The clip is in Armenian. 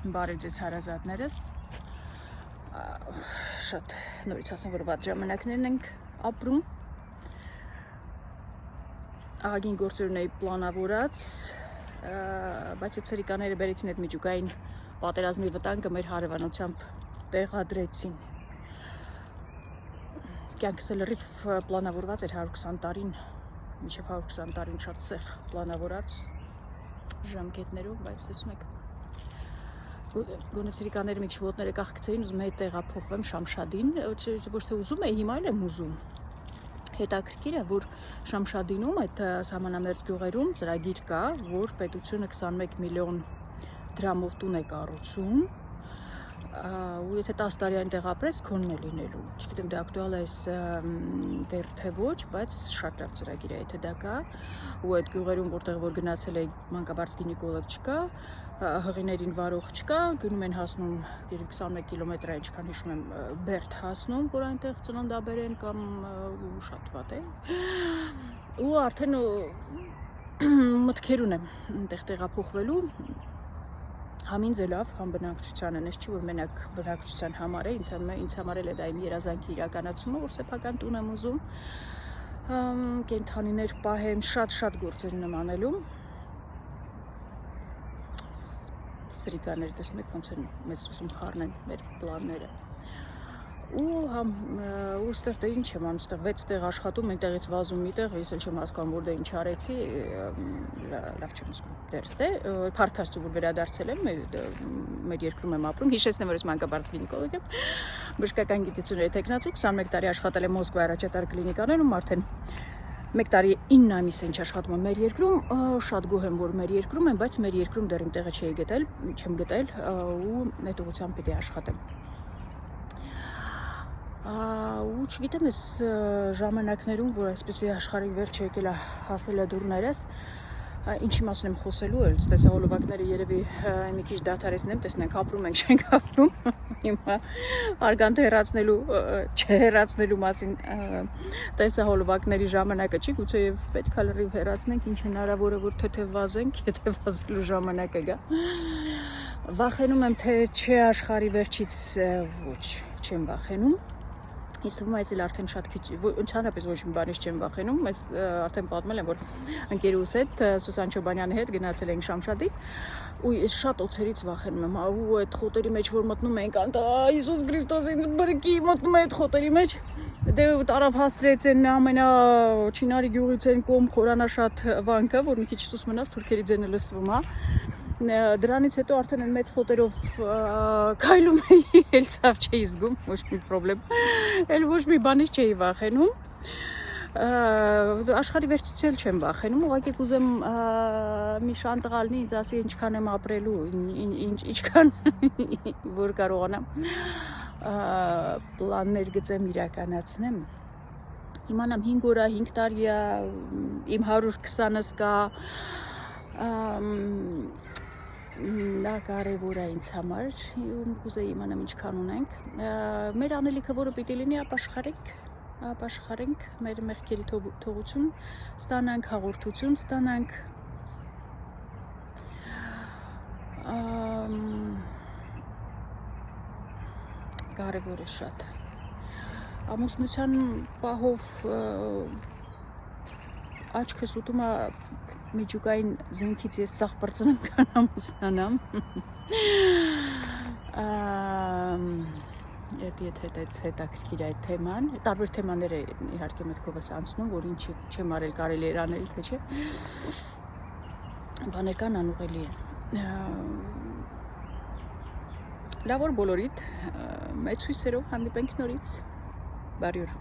Բարև ձեզ հարազատներս, շատ նորից ասեմ, որ վատ ժամանակներն ենք ապրում, աղագին գործերուն էի պլանավորած, բայց այդ սրիկաները բերեցին այդ միջուկային պատերազմի վտանգը մեր հարևանությամբ տեղադրեցին, կյանքս էլ լրիվ պլանավորված էր 120 տարին, մինչև 120 տարին շատ սեղ պլանավորած ժամկետներով, բայց տեսնում եք, գոնե սրիկաները մի քիչ ոտները կախկցեին, ուզում էի տեղափոխվեմ Շամշադին, ոչ թե ուզում էի, հիմա էլ եմ ուզում։ Հետաքրքիր է, որ Շամշադինում այդ սահմանամերձ գյուղերում ծրագիր կա, որ պետությունը 21 միլիոն դրամով տուն է կառուցում, ու եթե 10 տարի այնտեղ ապրես, քոնն է լինելու։ Չգիտեմ, դա ակտուալ է դեռ թե ոչ, բայց շատ լավ ծրագիր է, եթե դա կա, ու այդ գյուղերում, որտեղ որ գնացել է մանկաբարձ գինեկոլոգ չկա, հղիներին վարող չկա, գնում են հասնում 21 կիլոմետր է, ինչքան հիշում եմ, Բերդ հասնում, որ այնտեղ ծննդաբեր են կամ շատ վատ է, ու արդեն մտքեր ունեմ այնտեղ տեղափոխվելու, համ ինձ է լավ, համ բնակչությանը, ես չի, որ մենակ բնակչության համար է, ինձ համար էլ է դա իմ երազանքի իրականացումը, որ սեփական տուն եմ ուզում, կենդանիներ պահեմ, շատ գործեր եմ անելու, սրիկաները տեսնում եք ոնց են մեզ ուզում խառնեն մեր պլանները, ու ստեղ դե ինչ եմ անում, ստեղ 6 տեղ աշխատում, այնտեղից վազում մի տեղ, ես էլ չեմ հասկանում, որ դե ինչ արեցի, լավ չեմ զգում դեռս դե, փառք Աստծո, որ վերադարձել եմ, մեր երկրում եմ ապրում, հիշեցնեմ, որ ես մանկաբարձ գինեկոլոգ եմ, բժշկական գիտությունների թեկնածու, 21 տարի աշխատել եմ Մոսկվայի առաջատար կլինիկաներում, արդեն 1 տարի 9 ամիս ինչ աշխատում եմ մեր երկրում, շատ գոհ եմ, որ մեր երկրում եմ, բայց մեր երկրում դեռ իմ տեղը չեմ գտել ու այդ ուղղությամբ պիտի աշխատեմ։ Ու չգիտեմ, այս ժամանակներում, որ այսպեսի աշխարհի վերջը եկել է հասել է դուրներս, ինչի մասին եմ խոսելու էլ, տեսահոլովակները երևի մի քիչ դադարեցնեմ, տեսնենք ապրում ենք, չենք ապրում, հիմա արգանդ հեռացնելու, չհեռացնելու մասին տեսահոլովակների ժամանակը չի, գուցե եւ պետք է լրիվ հեռացնենք, ինչ հնարավոր է, որ թեթև վազենք, եթե վազելու ժամանակը գա։ Վախենում եմ, թե չէ աշխարհի վերջից ոչ, չեմ վախենում։ Ինձ թվում է, այսել արդեն շատ քիչ, ընդհանրապես ոչ մի բանից չեմ վախենում, ես արդեն պատմել եմ, որ ընկերուս հետ, Սուսան Չոբանյանի հետ գնացել ենք Շամշադի, ու ես շատ օձերից վախենում եմ, ու այդ խոտերի մեջ, որ մտնում ենք, Հիսուս Քրիստոս ինձ բրկի, մտնում է այդ խոտերի մեջ, դե տարավ հասրեց են Չինարի գյուղից են կողմ խորանաշատ վանքը, որ մի քիչ սուս մնաց, թուրքերի ձենը լսվում է, դրանից հետո արդեն են մեծ խոտերով քայլում էի, էլ ցավ չէի զգում, ոչ մի պրոբլեմ, էլ ոչ մի բանից չէի վախենում, աշխարհի վերջից էլ չեմ վախենում, ուղղակի կուզեմ մի շան տղալնի ինձ ասի ինչքան եմ ապրելու, ինչքան որ կարողանամ պլաններ գծեմ իրականացնեմ, իմանամ 5 օր, 5 տարի է, իմ 120-ս կա, դա կարևոր է ինձ համար, կուզեի իմանամ ինչքան ունենք, մեր անելիքը, որը պիտի լինի, ապաշխարենք, մեր մեղքերի թողություն ստանանք, հաղորդություն ստանանք, կարևոր է շատ, ամուսնության պահով աչքս ուտում է միջուկային զենքից ես սաղ պրծնեմ կան ամուսնանամ, հետաքրքիր այդ թեման, տարբեր թեմաներ է իհարկե մտքովս անցնում, որ ինչ չեմ արել կարելի էր անել, թե չէ, բաներ կան անուղելի է, լավ որ բոլորիդ, մեծ հույսերով հանդիպենք նորից, բարի օր։